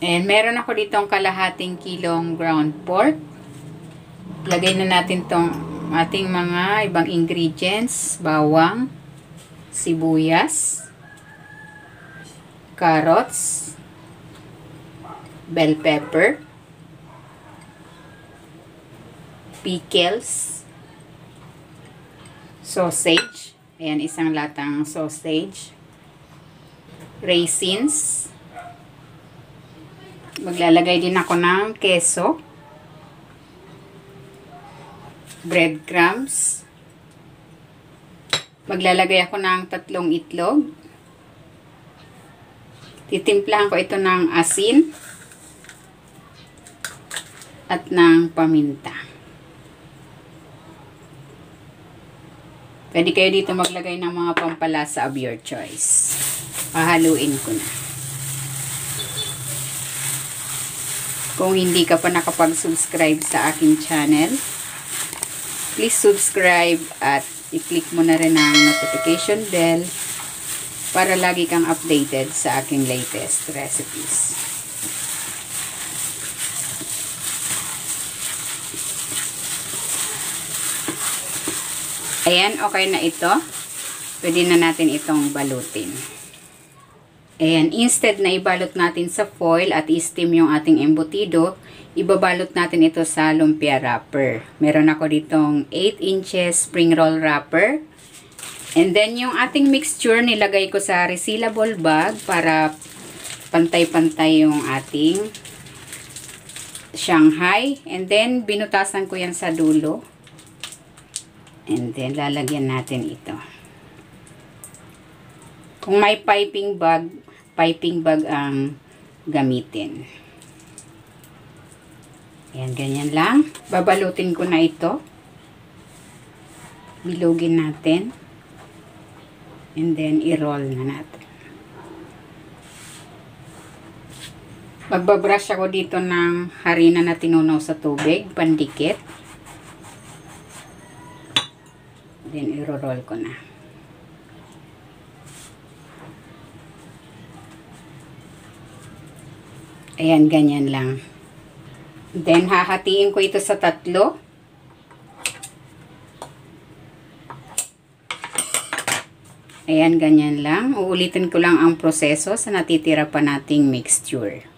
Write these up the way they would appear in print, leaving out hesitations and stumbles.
And meron ako ditong kalahating kilong ground pork. Lagay na natin tong ating mga ibang ingredients. Bawang, sibuyas, carrots, bell pepper, pickles, sausage. Ayan, isang latang sausage. Raisins. Maglalagay din ako ng keso. Breadcrumbs. Maglalagay ako ng 3 itlog. Titimplahan ko ito ng asin at ng paminta. Pwede kayo dito maglagay ng mga pampalasa of your choice. Pahaluin ko na. Kung hindi ka pa nakapag-subscribe sa aking channel, please subscribe at i-click mo na rin ang notification bell para lagi kang updated sa aking latest recipes. Ayan, okay na ito. Pwede na natin itong balutin. Ayan, instead na ibalot natin sa foil at i-steam yung ating embutido, ibabalot natin ito sa lumpia wrapper. Meron ako ditong 8 inches spring roll wrapper. And then yung ating mixture nilagay ko sa resealable bag para pantay-pantay yung ating Shanghai. And then binutasan ko yan sa dulo. And then lalagyan natin ito. Kung may piping bag ang gamitin. Ayan, ganyan lang. Babalutin ko na ito. Bilugin natin. And then, i-roll na natin. Magbabrush ako dito ng harina na tinunaw sa tubig, pandikit. Then, i-roll ko na. Ayan, ganyan lang. Then, hahatiin ko ito sa 3. Ayan, ganyan lang. Uulitin ko lang ang proseso sa natitira pa nating mixture.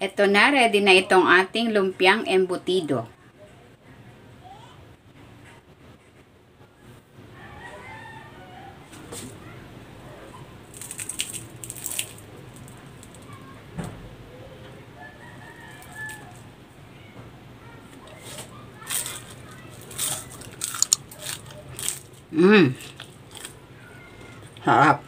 Ito na, ready na itong ating lumpiang embutido. Harap.